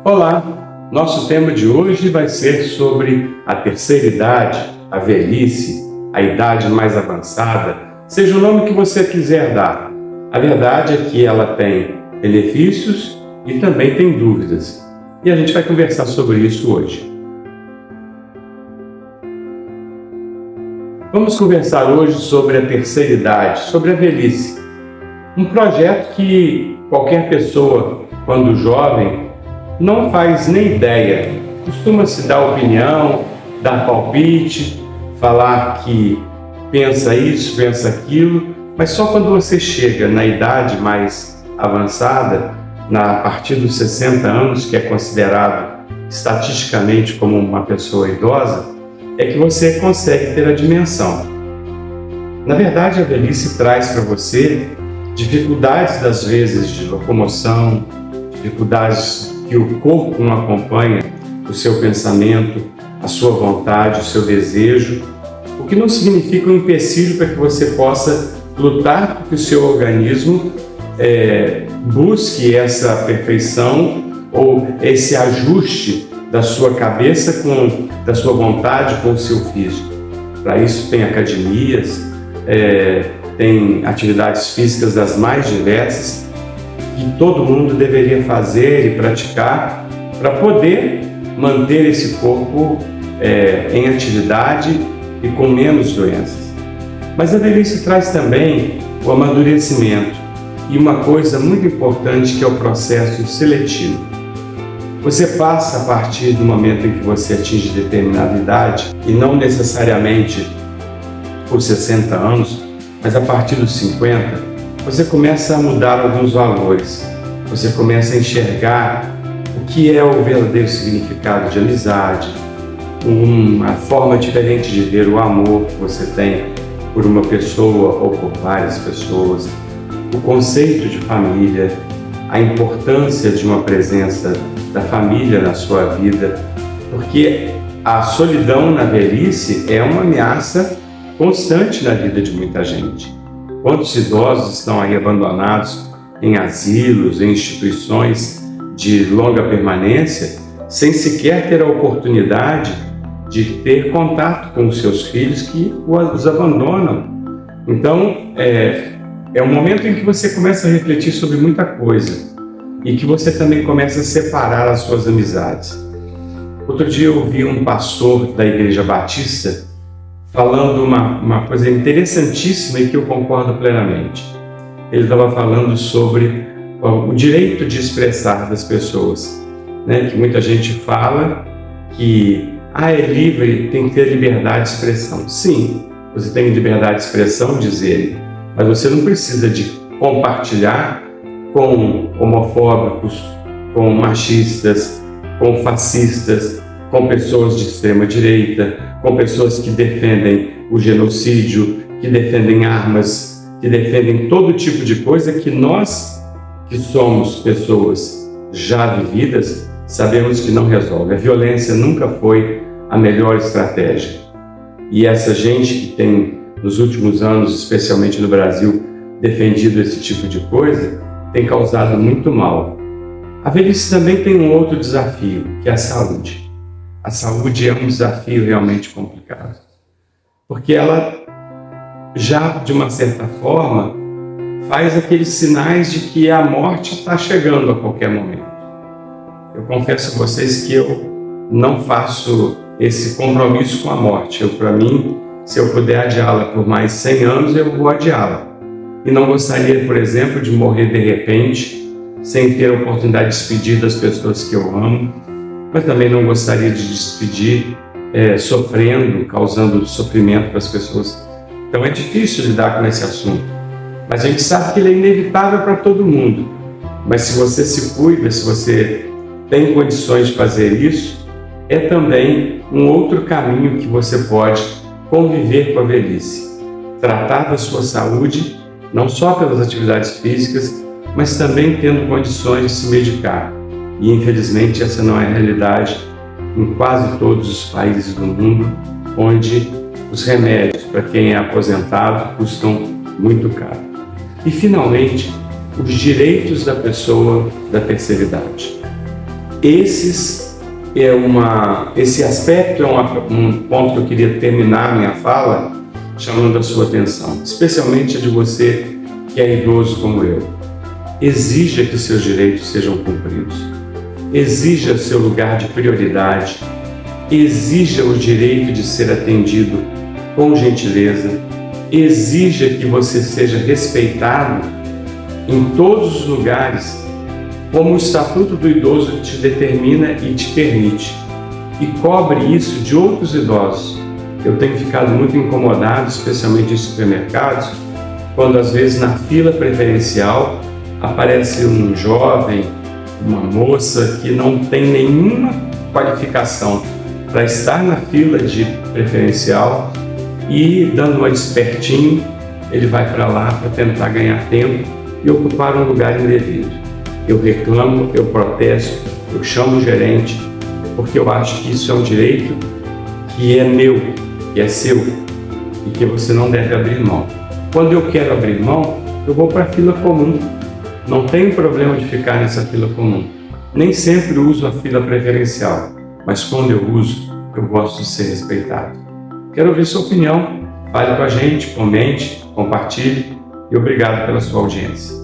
Olá! Nosso tema de hoje vai ser sobre a terceira idade, a velhice, a idade mais avançada, seja o nome que você quiser dar. A verdade é que ela tem benefícios e também tem dúvidas. E a gente vai conversar sobre isso hoje. Vamos conversar hoje sobre a terceira idade, sobre a velhice. Um projeto que qualquer pessoa, quando jovem, não faz nem ideia. Costuma-se dar opinião, dar palpite, falar que pensa isso, pensa aquilo, mas só quando você chega na idade mais avançada, a partir dos 60 anos, que é considerado estatisticamente como uma pessoa idosa, é que você consegue ter a dimensão. Na verdade, a velhice traz para você dificuldades, das vezes, de locomoção, dificuldades que o corpo não acompanha o seu pensamento, a sua vontade, o seu desejo, o que não significa um empecilho para que você possa lutar para que o seu organismo busque essa perfeição ou esse ajuste da sua cabeça da sua vontade com o seu físico. Para isso tem academias, tem atividades físicas das mais diversas que todo mundo deveria fazer e praticar para poder manter esse corpo em atividade e com menos doenças. Mas a velhice traz também o amadurecimento e uma coisa muito importante, que é o processo seletivo. Você passa, a partir do momento em que você atinge determinada idade, e não necessariamente por 60 anos, mas a partir dos 50, você começa a mudar alguns valores. Você começa a enxergar o que é o verdadeiro significado de amizade, uma forma diferente de ver o amor que você tem por uma pessoa ou por várias pessoas, o conceito de família, a importância de uma presença da família na sua vida, porque a solidão na velhice é uma ameaça constante na vida de muita gente. Quantos idosos estão aí abandonados em asilos, em instituições de longa permanência, sem sequer ter a oportunidade de ter contato com os seus filhos que os abandonam. Então, é um momento em que você começa a refletir sobre muita coisa e que você também começa a separar as suas amizades. Outro dia eu ouvi um pastor da Igreja Batista falando uma coisa interessantíssima e que eu concordo plenamente. Ele estava falando sobre o direito de expressar das pessoas, né? Que muita gente fala que é livre, tem que ter liberdade de expressão. Sim, você tem liberdade de expressão, diz ele, mas você não precisa de compartilhar com homofóbicos, com machistas, com fascistas, com pessoas de extrema direita, com pessoas que defendem o genocídio, que defendem armas, que defendem todo tipo de coisa que nós, que somos pessoas já vividas, sabemos que não resolve. A violência nunca foi a melhor estratégia. E essa gente que tem, nos últimos anos, especialmente no Brasil, defendido esse tipo de coisa, tem causado muito mal. A velhice também tem um outro desafio, que é a saúde. A saúde é um desafio realmente complicado, porque ela já, de uma certa forma, faz aqueles sinais de que a morte está chegando a qualquer momento. Eu confesso a vocês que eu não faço esse compromisso com a morte. Para mim, se eu puder adiá-la por mais 100 anos, eu vou adiá-la. E não gostaria, por exemplo, de morrer de repente, sem ter a oportunidade de despedir das pessoas que eu amo, mas também não gostaria de despedir sofrendo, causando sofrimento para as pessoas. Então é difícil lidar com esse assunto, mas a gente sabe que ele é inevitável para todo mundo. Mas se você se cuida, se você tem condições de fazer isso, é também um outro caminho que você pode conviver com a velhice. Tratar da sua saúde, não só pelas atividades físicas, mas também tendo condições de se medicar. E infelizmente essa não é a realidade em quase todos os países do mundo, onde os remédios para quem é aposentado custam muito caro. E finalmente, os direitos da pessoa da terceira idade. Esse aspecto é um ponto que eu queria terminar minha fala chamando a sua atenção, especialmente a de você que é idoso como eu. Exija que seus direitos sejam cumpridos. Exija seu lugar de prioridade. Exija o direito de ser atendido com gentileza. Exija que você seja respeitado em todos os lugares, como o Estatuto do Idoso te determina e te permite. E cobre isso de outros idosos. Eu tenho ficado muito incomodado, especialmente em supermercados, quando às vezes na fila preferencial aparece um jovem, uma moça que não tem nenhuma qualificação para estar na fila de preferencial e, dando uma despertinho, ele vai para lá para tentar ganhar tempo e ocupar um lugar indevido. Eu reclamo, eu protesto, eu chamo o gerente, porque eu acho que isso é um direito que é meu, que é seu e que você não deve abrir mão. Quando eu quero abrir mão, eu vou para a fila comum. Não tenho problema de ficar nessa fila comum. Nem sempre uso a fila preferencial, mas quando eu uso, eu gosto de ser respeitado. Quero ouvir sua opinião. Fale com a gente, comente, compartilhe e obrigado pela sua audiência.